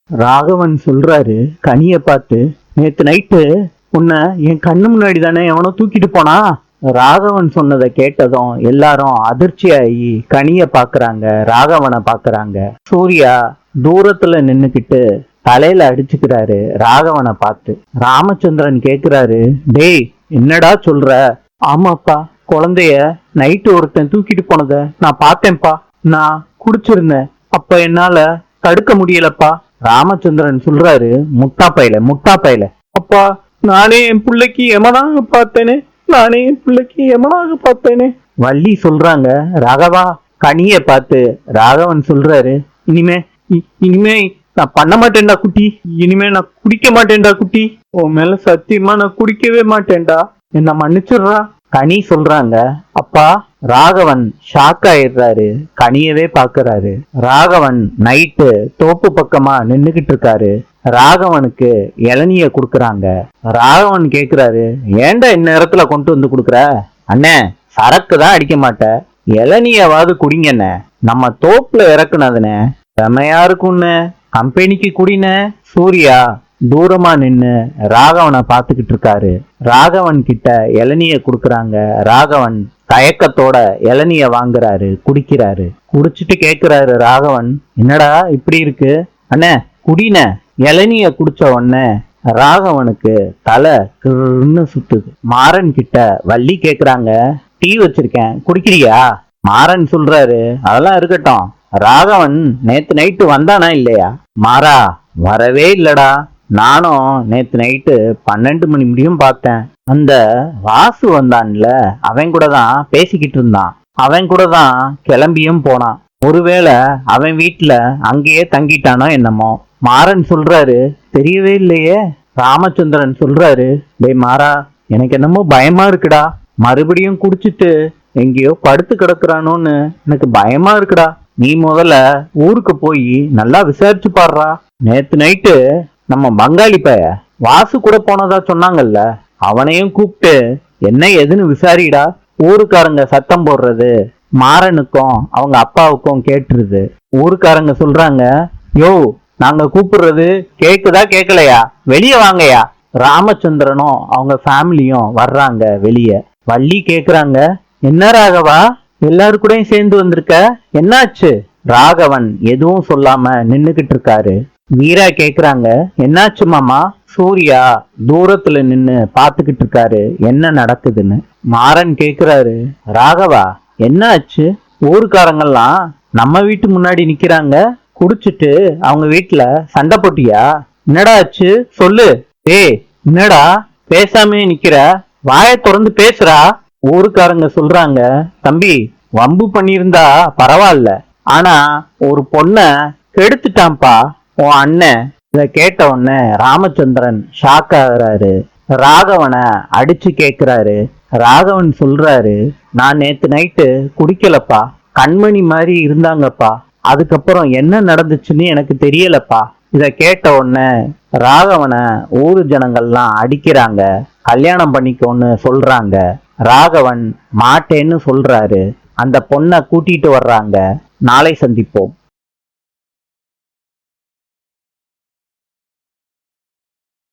ராகவன் சொல்றாரு கனிய பார்த்து, நேத்து நைட்டு உன்னை என் கண்ணு முன்னாடி தானே எவனோ தூக்கிட்டு போனா. ராகவன் சொன்னதை கேட்டதும் எல்லாரும் அதிர்ச்சியாகி கனிய பாக்குறாங்க, ராகவனை பாக்குறாங்க. சூர்யா தூரத்துல நின்னுக்கிட்டு தலையில அடிச்சுக்கிறாரு ராகவனை பார்த்து. ராமச்சந்திரன் கேக்குறாரு, டேய் என்னடா சொல்ற? ஆமாப்பா, குழந்தைய நைட்டு ஒருத்தன் தூக்கிட்டு போனத நான் பார்த்தேன்ப்பா. நான் குடிச்சிருந்தேன், அப்ப என்னால தடுக்க முடியலப்பா. ராமச்சந்திரன் சொல்றாரு, முட்டா பையல. அப்பா, நானே என் பிள்ளைக்கு எமனாக பார்த்தேனே. வள்ளி சொல்றாங்க, ராகவா கனிய பார்த்து. ராகவன் சொல்றாரு, இனிமே நான் பண்ண மாட்டேன்டா குட்டி, இனிமே நான் குடிக்க மாட்டேன்டா குட்டி, உன் மேல சத்தியமா நான் குடிக்கவே மாட்டேன்டா, என்ன மன்னிச்சிடுறா. கனி சொல்றாங்க, அப்பா. ராகவன் ஷாக் ஆயிடுறாரு, கனியவே பாக்குறாரு. ராகவன் நைட்டு தோப்பு பக்கமா நின்னுகிட்டு இருக்காரு. ராகவனுக்கு இளநிய குடுக்கறாங்க. ராகவன் கேக்குறாரு, ஏன்டா இந்நேரத்துல கொண்டு வந்து குடுக்கற? அண்ணே, சரக்கு தான் அடிக்க மாட்ட, இளநியாவது குடிங்கண்ணே, நம்ம தோப்புல இறக்குனதுனே, செமையா இருக்கும்னு கம்பெனிக்கு குடின. சூர்யா தூரமா நின்னு ராகவனை பாத்துக்கிட்டு இருக்காரு. ராகவன் கிட்ட இளநிய குடுக்கறாங்க. ராகவன் தயக்கத்தோட இளநிய வாங்குறாரு, குடிக்கிறாரு. குடிச்சிட்டு கேக்குறாரு ராகவன், என்னடா இப்படி இருக்கு? அண்ணே குடின. இளநிய குடிச்ச உடனே ராகவனுக்கு தலை கிருன்னு சுத்துது. மாறன் கிட்ட வள்ளி கேக்குறாங்க, டீ வச்சிருக்கேன் குடிக்கிறியா? மாறன் சொல்றாரு, அதெல்லாம் இருக்கட்டும், ராகவன் நேத்து நைட்டு வந்தானா இல்லையா? மாறா, வரவே இல்லடா, நானும் நேத்து நைட்டு 12 மணி முடியும் பார்த்தேன். அந்த வாசு வந்தான்ல, அவன் கூட தான் பேசிக்கிட்டு இருந்தான், அவன் கூட தான் கிளம்பியும் போனான். ஒருவேளை அவன் வீட்டுல அங்கேயே தங்கிட்டானோ என்னமோ. மாறன் சொல்றாரு, தெரியவே இல்லையே. ராமச்சந்திரன் சொல்றாரு, டேய் மாறா, எனக்கு என்னமோ பயமா இருக்குடா, மறுபடியும் குடிச்சிட்டு எங்கேயோ படுத்து கிடக்குறானோன்னு எனக்கு பயமா இருக்குடா. நீ முதல்ல ஊருக்கு போய் நல்லா விசாரிச்சு பாடுறா. நேத்து நைட்டு நம்ம பங்காளி பைய வாசு கூட போனதா சொன்னாங்கல்ல, அவனையும் கூப்பிட்டு என்ன ஏதுன்னு விசாரிடா. ஊருக்காரங்க சத்தம் போடுறது மாறனுக்கும் அவங்க அப்பாவுக்கும் கேட்டுருது. ஊருக்காரங்க சொல்றாங்க, யோ நாங்க கூப்பிடுறது கேக்குதா கேட்கலையா, வெளியே வாங்கயா. ராமச்சந்திரனும் அவங்க ஃபேமிலியும் வர்றாங்க வெளியே. வள்ளி கேக்குறாங்க, என்ன ராகவா எல்லாரு கூடயும் சேர்ந்து வந்திருக்க, என்னாச்சு? ராகவன் எதுவும் சொல்லாம நின்னுகிட்டு இருக்காரு. வீரா கேக்குறாங்க, என்னாச்சு மாமா? சூர்யா தூரத்துல நின்னு பாத்துக்கிட்டு இருக்காரு என்ன நடக்குதுன்னு. மாறன் கேக்குறாரு, ராகவா என்னாச்சு? ஊருக்காரங்கெல்லாம் நம்ம வீட்டு முன்னாடி நிக்கிறாங்க, குடிச்சிட்டு அவங்க வீட்டுல சண்டை போட்டியா? என்னடா ஆச்சு சொல்லு. ஏய் என்னடா பேசாமே நிக்கிற, வாயை திறந்து பேசுறா. ஊருக்காரங்க சொல்றாங்க, தம்பி வம்பு பண்ணியிருந்தா பரவாயில்ல, ஆனா ஒரு பொண்ண கெடுத்துட்டான்பா உன் அண்ணன். இத கேட்ட உடனே ராமச்சந்திரன் ஷாக் ஆகுறாரு. ராகவனை அடிச்சு கேக்குறாரு. ராகவன் சொல்றாரு, நான் நேத்து நைட்டு குடிக்கலப்பா, கண்மணி மாதிரி இருந்தாங்கப்பா, அதுக்கப்புறம் என்ன நடந்துச்சுன்னு எனக்கு தெரியலப்பா. இத கேட்ட உடனே ராகவனை ஊரு ஜனங்கள்லாம் அடிக்கிறாங்க, கல்யாணம் பண்ணிக்கோன்னு சொல்றாங்க. ராகவன் மாட்டேன்னு சொல்றாரு. அந்த பொண்ணை கூட்டிட்டு வர்றாங்க. நாளை சந்திப்போம்.